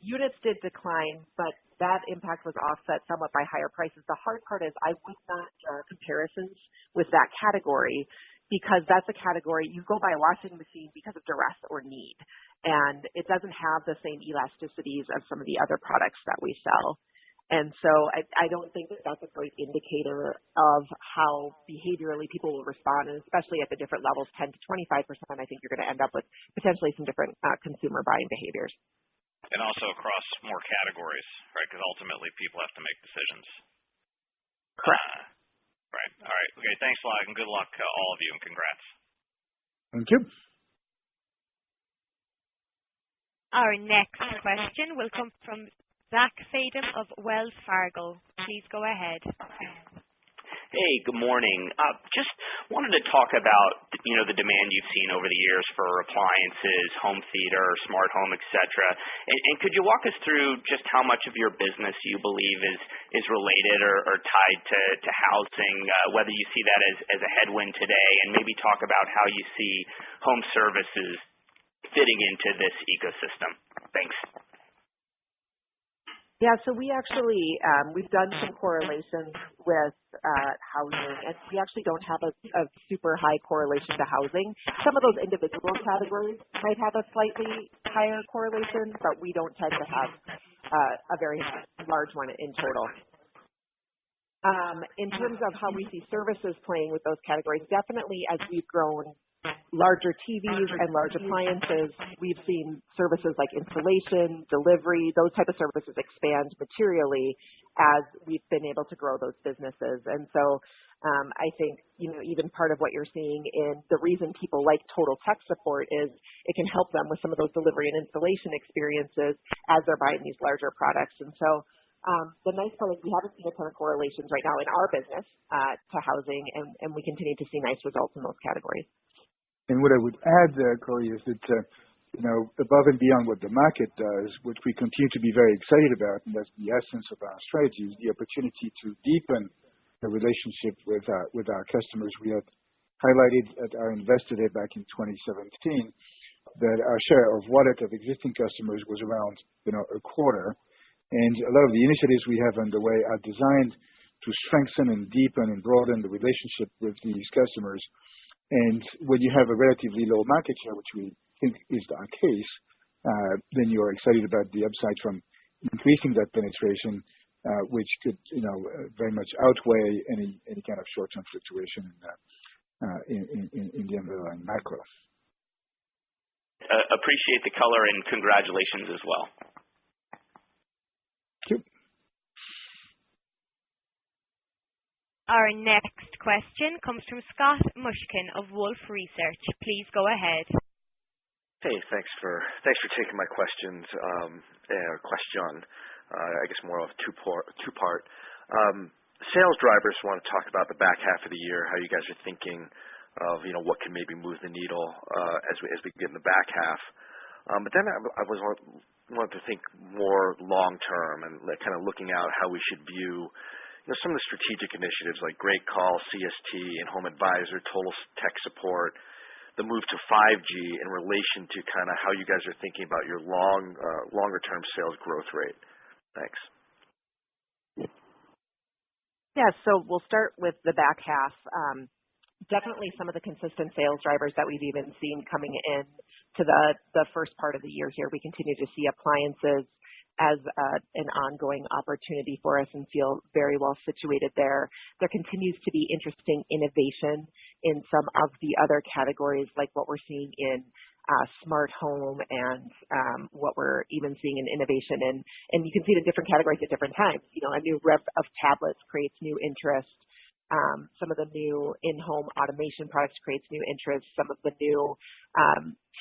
Units did decline, but that impact was offset somewhat by higher prices. The hard part is I would not draw comparisons with that category because that's a category you go buy a washing machine because of duress or need, and it doesn't have the same elasticities of some of the other products that we sell. And so I don't think that that's a great indicator of how behaviorally people will respond, and especially at the different levels, 10 to 25%, I think you're going to end up with potentially some different consumer buying behaviors. And also across more categories, right? Because ultimately people have to make decisions. Correct. Right. All right. Okay. Thanks a lot, and good luck to all of you, and congrats. Thank you. Our next question will come from Zach Fadem of Wells Fargo. Please go ahead. Hey, good morning. Just wanted to talk about, the demand you've seen over the years for appliances, home theater, smart home, et cetera. And could you walk us through just how much of your business you believe is related or tied to housing, whether you see that as a headwind today, and maybe talk about how you see home services fitting into this ecosystem? Thanks. Yeah, so we actually, we've done some correlations with housing, and we actually don't have a super high correlation to housing. Some of those individual categories might have a slightly higher correlation, but we don't tend to have a very large one in total. In terms of how we see services playing with those categories, definitely as we've grown larger TVs and large appliances, we've seen services like installation, delivery, those type of services expand materially as we've been able to grow those businesses. And so I think, even part of what you're seeing in the reason people like Total Tech Support is it can help them with some of those delivery and installation experiences as they're buying these larger products. And so the nice part is we haven't seen a ton of correlations right now in our business to housing, and we continue to see nice results in those categories. And what I would add there, Corey, is that, above and beyond what the market does, what we continue to be very excited about, and that's the essence of our strategy, is the opportunity to deepen the relationship with our customers. We had highlighted at our Investor Day back in 2017 that our share of wallet of existing customers was around, a quarter. And a lot of the initiatives we have underway are designed to strengthen and deepen and broaden the relationship with these customers. And when you have a relatively low market share, which we think is our case, then you are excited about the upside from increasing that penetration, which could, very much outweigh any kind of short-term fluctuation in the underlying macro. Appreciate the color and congratulations as well. Thank you. Our next question comes from Scott Mushkin of Wolfe Research. Please go ahead. Hey, thanks for taking my questions. Question, I guess more of two-part. Sales drivers want to talk about the back half of the year, how you guys are thinking of what can maybe move the needle as we get in the back half. But then I wanted to think more long term and kind of looking out how we should view some of the strategic initiatives like Great Call, CST, In-Home Advisor, Total Tech Support, the move to 5G in relation to kind of how you guys are thinking about your longer-term sales growth rate. Thanks. Yeah, so we'll start with the back half. Definitely some of the consistent sales drivers that we've even seen coming in to the first part of the year here. We continue to see appliances as an ongoing opportunity for us and feel very well situated there. There continues to be interesting innovation in some of the other categories, like what we're seeing in smart home and what we're even seeing in innovation. And you can see the different categories at different times. A new rev of tablets creates new interest. Some of the new in-home automation products creates new interest. Some of the new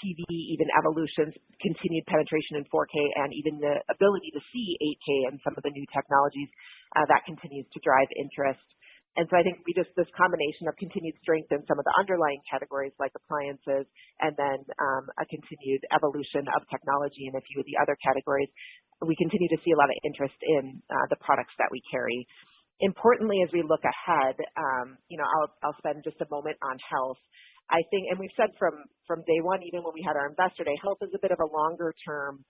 TV, even evolutions, continued penetration in 4K, and even the ability to see 8K and some of the new technologies that continues to drive interest. And so I think this combination of continued strength in some of the underlying categories like appliances and then a continued evolution of technology in a few of the other categories, we continue to see a lot of interest in the products that we carry. Importantly, as we look ahead, I'll spend just a moment on health. I think, and we've said from day one, even when we had our Investor Day, health is a bit of a longer-term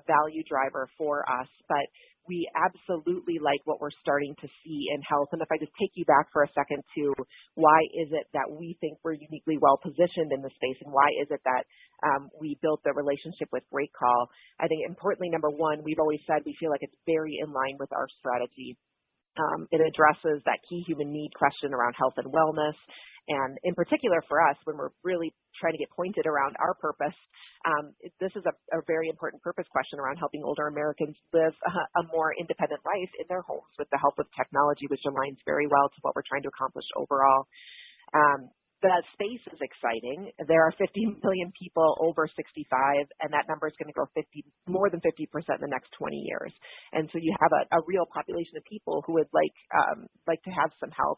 value driver for us, but we absolutely like what we're starting to see in health. And if I just take you back for a second to why is it that we think we're uniquely well-positioned in the space, and why is it that we built the relationship with Great Call, I think importantly, number one, we've always said we feel like it's very in line with our strategy. It addresses that key human need question around health and wellness. And in particular for us, when we're really trying to get pointed around our purpose, this is a very important purpose question around helping older Americans live a more independent life in their homes with the help of technology, which aligns very well to what we're trying to accomplish overall. The space is exciting. There are 50 million people over 65, and that number is going to grow more than 50% in the next 20 years. And so you have a real population of people who would like to have some help.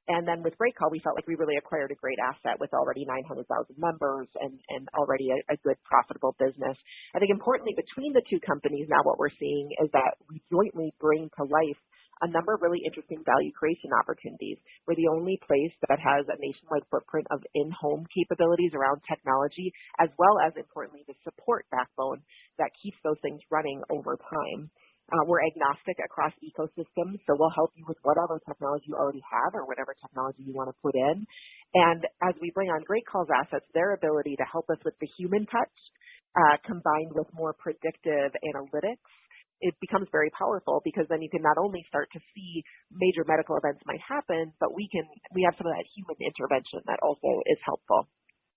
And then with Great Call, we felt like we really acquired a great asset with already 900,000 members and already a good profitable business. I think importantly, between the two companies now what we're seeing is that we jointly bring to life a number of really interesting value creation opportunities. We're the only place that has a nationwide footprint of in-home capabilities around technology, as well as, importantly, the support backbone that keeps those things running over time. We're agnostic across ecosystems, so we'll help you with whatever technology you already have or whatever technology you want to put in. And as we bring on Great Call's assets, their ability to help us with the human touch, combined with more predictive analytics, it becomes very powerful because then you can not only start to see major medical events might happen, but we have some of that human intervention that also is helpful.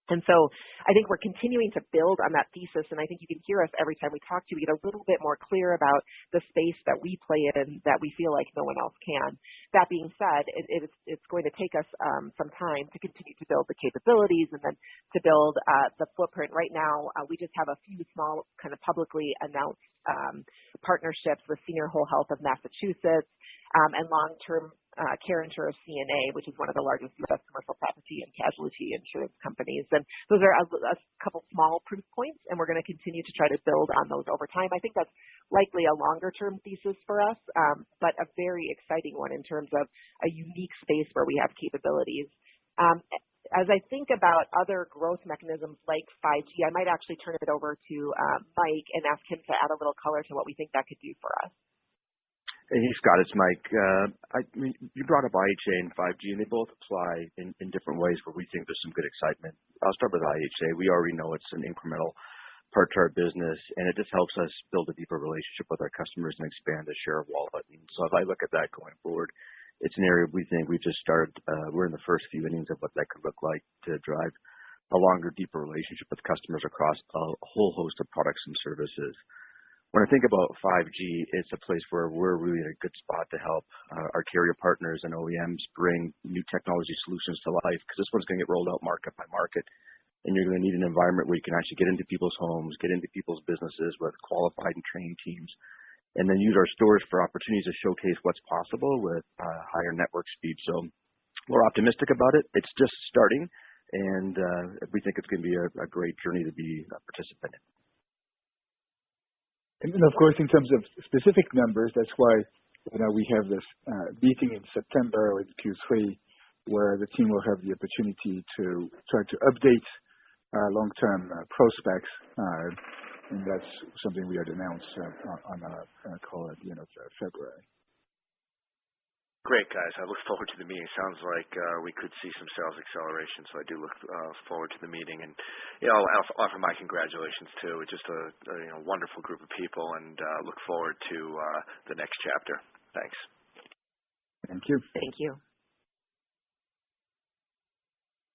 And so I think we're continuing to build on that thesis, and I think you can hear us every time we talk to you, we get a little bit more clear about the space that we play in that we feel like no one else can. That being said, it's going to take us some time to continue to build the capabilities and then to build the footprint. Right now, we just have a few small kind of publicly announced partnerships with Senior Whole Health of Massachusetts and long-term care insurer Sgna, which is one of the largest U.S. commercial property and casualty insurance companies. And those are a couple small proof points, and we're going to continue to try to build on those over time. I think that's likely a longer-term thesis for us, but a very exciting one in terms of a unique space where we have capabilities. As I think about other growth mechanisms like 5G, I might actually turn it over to Mike and ask him to add a little color to what we think that could do for us. Hey, Scott, it's Mike. You brought up IHA and 5G, and they both apply in different ways where we think there's some good excitement. I'll start with IHA. We already know it's an incremental part to our business, and it just helps us build a deeper relationship with our customers and expand the share of wallet. And so if I look at that going forward, it's an area we think we just started. We're in the first few innings of what that could look like to drive a longer, deeper relationship with customers across a whole host of products and services. When I think about 5G, it's a place where we're really in a good spot to help our carrier partners and OEMs bring new technology solutions to life, because this one's going to get rolled out market by market. And you're going to need an environment where you can actually get into people's homes, get into people's businesses with qualified and trained teams, and then use our stores for opportunities to showcase what's possible with higher network speed. So we're optimistic about it. It's just starting, and we think it's going to be a great journey to be a participant in. And then, of course, in terms of specific numbers, that's why we have this meeting in September with Q3, where the team will have the opportunity to try to update long-term prospects, and that's something we had announced on our call at the end of February. Great, guys. I look forward to the meeting. Sounds like we could see some sales acceleration, so I do look forward to the meeting. And I'll offer my congratulations too. It's just a wonderful group of people, and look forward to the next chapter. Thanks. Thank you. Thank you.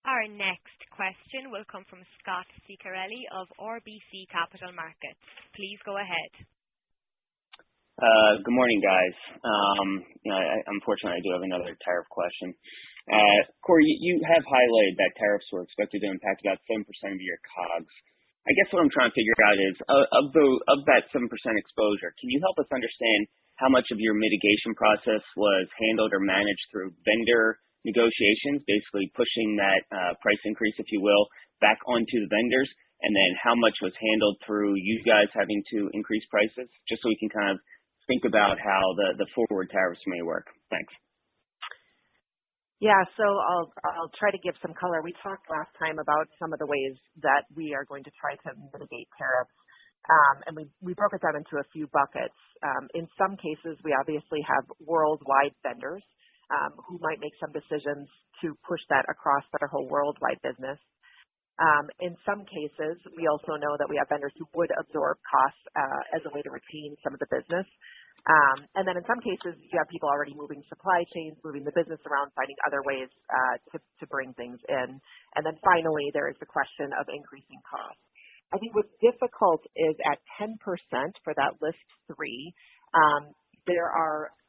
Our next question will come from Scott Ciccarelli of RBC Capital Markets. Please go ahead. Good morning, guys. Unfortunately, I do have another tariff question. Corey, you have highlighted that tariffs were expected to impact about 7% of your COGS. I guess what I'm trying to figure out is, of that 7% exposure, can you help us understand how much of your mitigation process was handled or managed through vendor negotiations, basically pushing that price increase, if you will, back onto the vendors, and then how much was handled through you guys having to increase prices, just so we can kind of think about how the forward tariffs may work. Thanks. Yeah, so I'll try to give some color. We talked last time about some of the ways that we are going to try to mitigate tariffs, and we broke it down into a few buckets. In some cases, we obviously have worldwide vendors who might make some decisions to push that across their whole worldwide business. In some cases, we also know that we have vendors who would absorb costs as a way to retain some of the business. And then in some cases, you have people already moving supply chains, moving the business around, finding other ways to bring things in. And then finally, there is the question of increasing costs. I think what's difficult is at 10% for that list 3,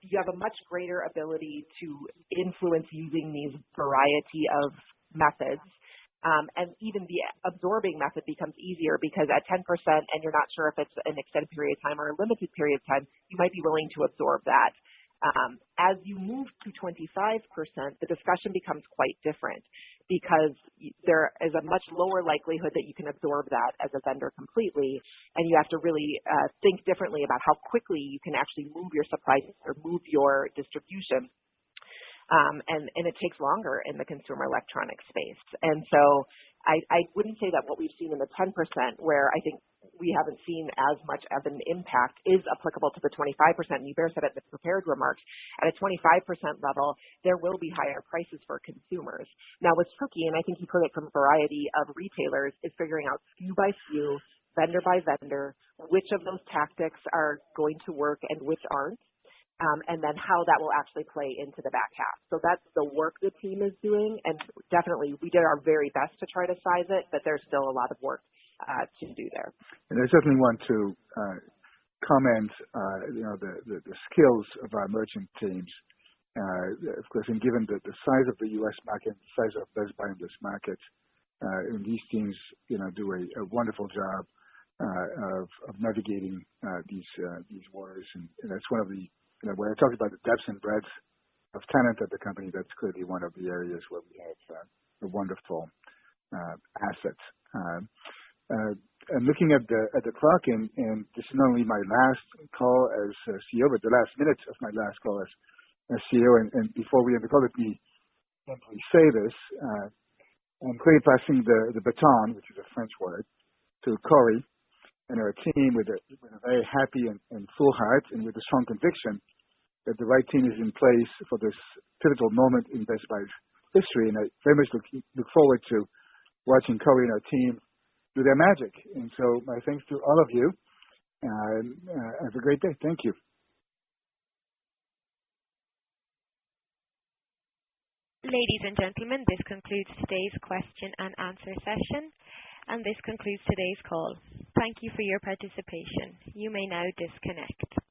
you have a much greater ability to influence using these variety of methods. And even the absorbing method becomes easier because at 10% and you're not sure if it's an extended period of time or a limited period of time, you might be willing to absorb that. As you move to 25%, the discussion becomes quite different because there is a much lower likelihood that you can absorb that as a vendor completely, and you have to really think differently about how quickly you can actually move your supply or move your distribution. And it takes longer in the consumer electronics space. And so I wouldn't say that what we've seen in the 10%, where I think we haven't seen as much of an impact, is applicable to the 25%. And Hubert said it in the prepared remarks. At a 25% level, there will be higher prices for consumers. Now, what's tricky, and I think you've heard it from a variety of retailers, is figuring out SKU by SKU, vendor by vendor, which of those tactics are going to work and which aren't. And then how that will actually play into the back half. So that's the work the team is doing, and definitely we did our very best to try to size it, but there's still a lot of work to do there. And I certainly want to comment, the skills of our merchant teams. Of course, and given the size of the U.S. market, the size of Best Buy in this market, and these teams, do a wonderful job of navigating these waters, and that's one of the. When I talk about the depths and breadth of talent at the company, that's clearly one of the areas where we have a wonderful asset. I'm looking at the clock, and this is not only my last call as CEO, but the last minutes of my last call as CEO. And before we end the call, let me simply say this. I'm clearly passing the baton, which is a French word, to Corey and our team with a very happy and full heart, and with a strong conviction that the right team is in place for this pivotal moment in Best Buy's history. And I very much look forward to watching Corey and our team do their magic. And so my thanks to all of you. Have a great day. Thank you. Ladies and gentlemen, this concludes today's question and answer session, and this concludes today's call. Thank you for your participation. You may now disconnect.